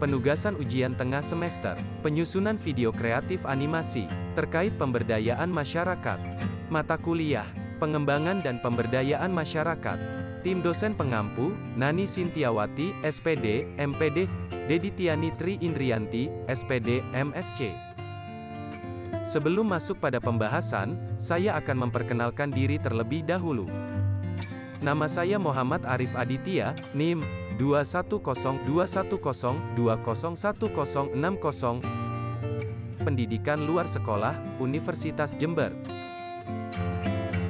penugasan ujian tengah semester, penyusunan video kreatif animasi, terkait pemberdayaan masyarakat. Mata kuliah, pengembangan dan pemberdayaan masyarakat. Tim dosen pengampu, Nani Sintiawati, SPD, MPD, Deditiani Tri Indrianti, SPD, MSc. Sebelum masuk pada pembahasan, saya akan memperkenalkan diri terlebih dahulu. Nama saya Muhammad Arif Aditya, NIM 2102102011060, Pendidikan Luar Sekolah, Universitas Jember.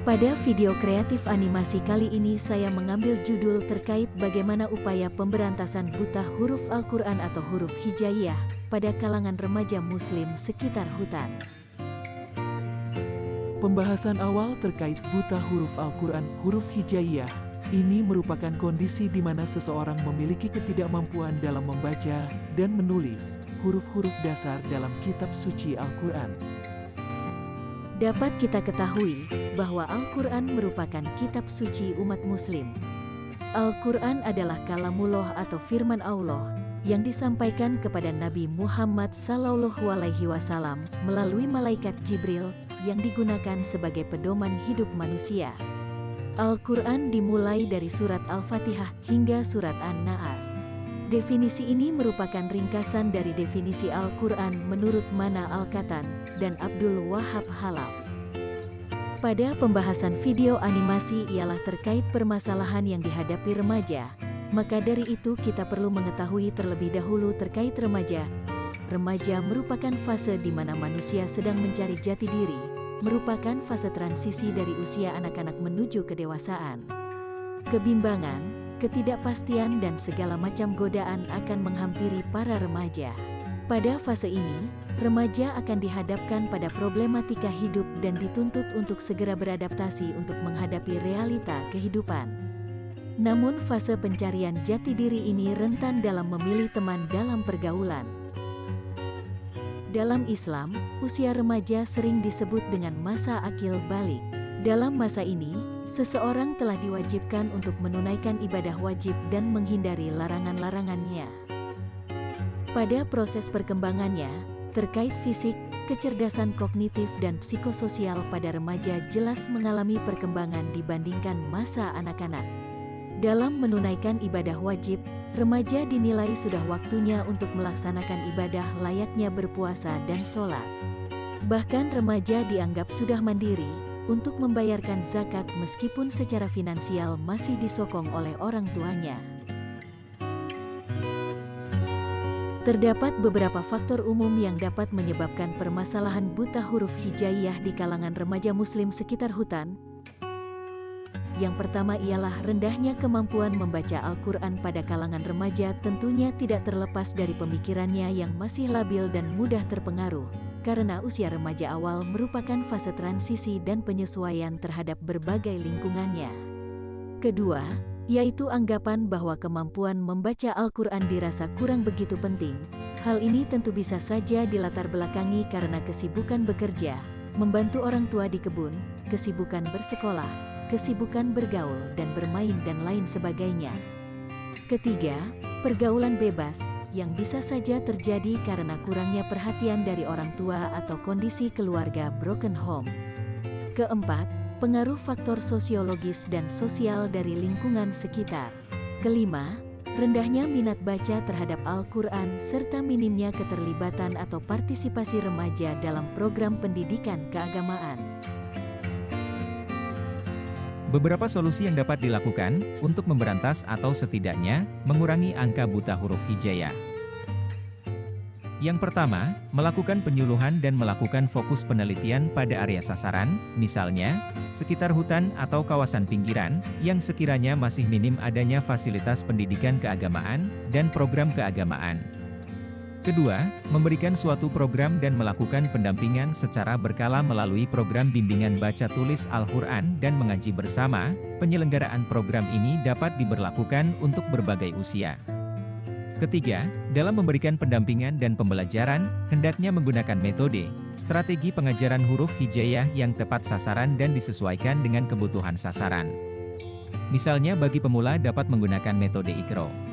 Pada video kreatif animasi kali ini saya mengambil judul terkait bagaimana upaya pemberantasan buta huruf Al-Quran atau huruf hijaiyah pada kalangan remaja muslim sekitar hutan. Pembahasan awal terkait buta huruf Al-Quran, huruf hijaiyah, ini merupakan kondisi di mana seseorang memiliki ketidakmampuan dalam membaca dan menulis huruf-huruf dasar dalam kitab suci Al-Quran. Dapat kita ketahui bahwa Al-Quran merupakan kitab suci umat muslim. Al-Quran adalah kalamullah atau firman Allah yang disampaikan kepada Nabi Muhammad SAW melalui malaikat Jibril yang digunakan sebagai pedoman hidup manusia. Al-Quran dimulai dari surat Al-Fatihah hingga surat An-Naas. Definisi ini merupakan ringkasan dari definisi Al-Quran menurut Mana Al-Katan dan Abdul Wahab Halaf. Pada pembahasan video animasi ialah terkait permasalahan yang dihadapi remaja, maka dari itu kita perlu mengetahui terlebih dahulu terkait remaja. Remaja merupakan fase di mana manusia sedang mencari jati diri, merupakan fase transisi dari usia anak-anak menuju kedewasaan. Kebimbangan, ketidakpastian dan segala macam godaan akan menghampiri para remaja. Pada fase ini, remaja akan dihadapkan pada problematika hidup dan dituntut untuk segera beradaptasi untuk menghadapi realita kehidupan. Namun fase pencarian jati diri ini rentan dalam memilih teman dalam pergaulan. Dalam Islam, usia remaja sering disebut dengan masa akil balik. Dalam masa ini, seseorang telah diwajibkan untuk menunaikan ibadah wajib dan menghindari larangan-larangannya. Pada proses perkembangannya, terkait fisik, kecerdasan kognitif dan psikososial pada remaja jelas mengalami perkembangan dibandingkan masa anak-anak. Dalam menunaikan ibadah wajib, remaja dinilai sudah waktunya untuk melaksanakan ibadah layaknya berpuasa dan sholat. Bahkan remaja dianggap sudah mandiri untuk membayarkan zakat meskipun secara finansial masih disokong oleh orang tuanya. Terdapat beberapa faktor umum yang dapat menyebabkan permasalahan buta huruf hijaiyah di kalangan remaja muslim sekitar hutan. Yang pertama ialah rendahnya kemampuan membaca Al-Quran pada kalangan remaja tentunya tidak terlepas dari pemikirannya yang masih labil dan mudah terpengaruh, karena usia remaja awal merupakan fase transisi dan penyesuaian terhadap berbagai lingkungannya. Kedua, yaitu anggapan bahwa kemampuan membaca Al-Quran dirasa kurang begitu penting. Hal ini tentu bisa saja dilatar belakangi karena kesibukan bekerja, membantu orang tua di kebun, kesibukan bersekolah, kesibukan bergaul dan bermain dan lain sebagainya. Ketiga, pergaulan bebas, yang bisa saja terjadi karena kurangnya perhatian dari orang tua atau kondisi keluarga broken home. Keempat, pengaruh faktor sosiologis dan sosial dari lingkungan sekitar. Kelima, rendahnya minat baca terhadap Al-Quran serta minimnya keterlibatan atau partisipasi remaja dalam program pendidikan keagamaan. Beberapa solusi yang dapat dilakukan untuk memberantas atau setidaknya mengurangi angka buta huruf hijaiyah. Yang pertama, melakukan penyuluhan dan melakukan fokus penelitian pada area sasaran, misalnya, sekitar hutan atau kawasan pinggiran, yang sekiranya masih minim adanya fasilitas pendidikan keagamaan dan program keagamaan. Kedua, memberikan suatu program dan melakukan pendampingan secara berkala melalui program bimbingan baca tulis Al-Quran dan mengaji bersama. Penyelenggaraan program ini dapat diberlakukan untuk berbagai usia. Ketiga, dalam memberikan pendampingan dan pembelajaran, hendaknya menggunakan metode, strategi pengajaran huruf hijaiyah yang tepat sasaran dan disesuaikan dengan kebutuhan sasaran. Misalnya bagi pemula dapat menggunakan metode Iqra.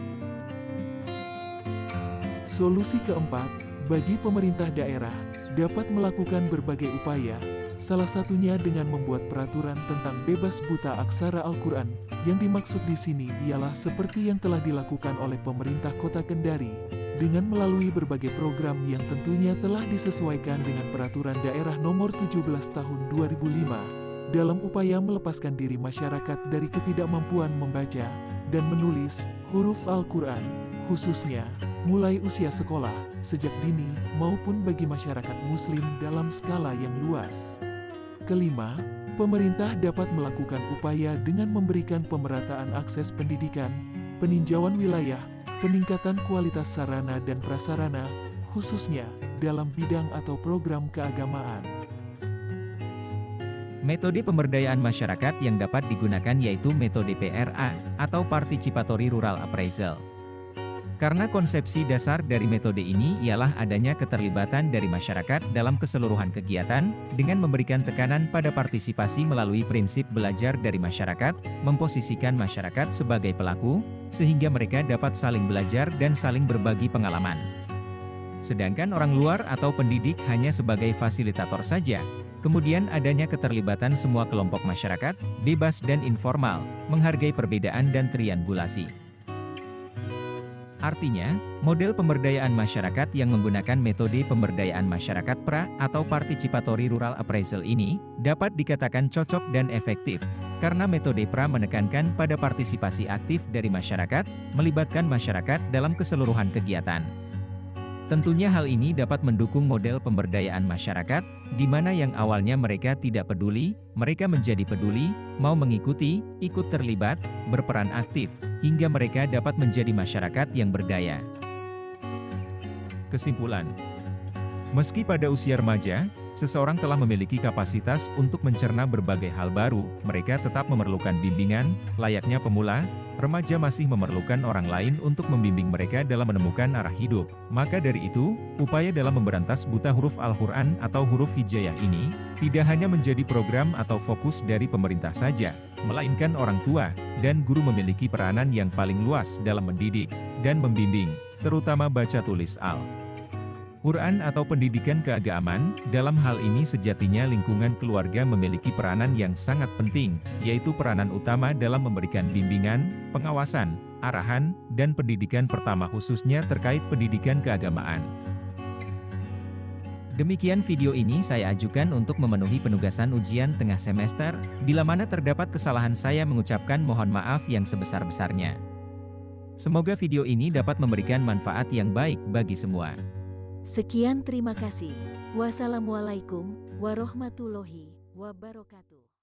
Solusi keempat, bagi pemerintah daerah, dapat melakukan berbagai upaya, salah satunya dengan membuat peraturan tentang bebas buta aksara Al-Quran. Yang dimaksud di sini ialah seperti yang telah dilakukan oleh pemerintah Kota Kendari, dengan melalui berbagai program yang tentunya telah disesuaikan dengan Peraturan Daerah Nomor 17 Tahun 2005, dalam upaya melepaskan diri masyarakat dari ketidakmampuan membaca dan menulis huruf Al-Quran, khususnya mulai usia sekolah, sejak dini, maupun bagi masyarakat Muslim dalam skala yang luas. Kelima, pemerintah dapat melakukan upaya dengan memberikan pemerataan akses pendidikan, peninjauan wilayah, peningkatan kualitas sarana dan prasarana, khususnya dalam bidang atau program keagamaan. Metode pemberdayaan masyarakat yang dapat digunakan yaitu metode PRA, atau Participatory Rural Appraisal. Karena konsepsi dasar dari metode ini ialah adanya keterlibatan dari masyarakat dalam keseluruhan kegiatan, dengan memberikan tekanan pada partisipasi melalui prinsip belajar dari masyarakat, memposisikan masyarakat sebagai pelaku, sehingga mereka dapat saling belajar dan saling berbagi pengalaman. Sedangkan orang luar atau pendidik hanya sebagai fasilitator saja. Kemudian adanya keterlibatan semua kelompok masyarakat, bebas dan informal, menghargai perbedaan dan triangulasi. Artinya, model pemberdayaan masyarakat yang menggunakan metode pemberdayaan masyarakat PRA atau Participatory Rural Appraisal ini dapat dikatakan cocok dan efektif, karena metode PRA menekankan pada partisipasi aktif dari masyarakat, melibatkan masyarakat dalam keseluruhan kegiatan. Tentunya hal ini dapat mendukung model pemberdayaan masyarakat, di mana yang awalnya mereka tidak peduli, mereka menjadi peduli, mau mengikuti, ikut terlibat, berperan aktif, hingga mereka dapat menjadi masyarakat yang berdaya. Kesimpulan: meski pada usia remaja, seseorang telah memiliki kapasitas untuk mencerna berbagai hal baru, mereka tetap memerlukan bimbingan. Layaknya pemula, remaja masih memerlukan orang lain untuk membimbing mereka dalam menemukan arah hidup. Maka dari itu, upaya dalam memberantas buta huruf Al-Quran atau huruf hijaiyah ini, tidak hanya menjadi program atau fokus dari pemerintah saja, melainkan orang tua dan guru memiliki peranan yang paling luas dalam mendidik dan membimbing, terutama baca tulis Al-Quran atau pendidikan keagamaan. Dalam hal ini sejatinya lingkungan keluarga memiliki peranan yang sangat penting, yaitu peranan utama dalam memberikan bimbingan, pengawasan, arahan, dan pendidikan pertama khususnya terkait pendidikan keagamaan. Demikian video ini saya ajukan untuk memenuhi penugasan ujian tengah semester, bila mana terdapat kesalahan saya mengucapkan mohon maaf yang sebesar-besarnya. Semoga video ini dapat memberikan manfaat yang baik bagi semua. Sekian, terima kasih. Wassalamualaikum warahmatullahi wabarakatuh.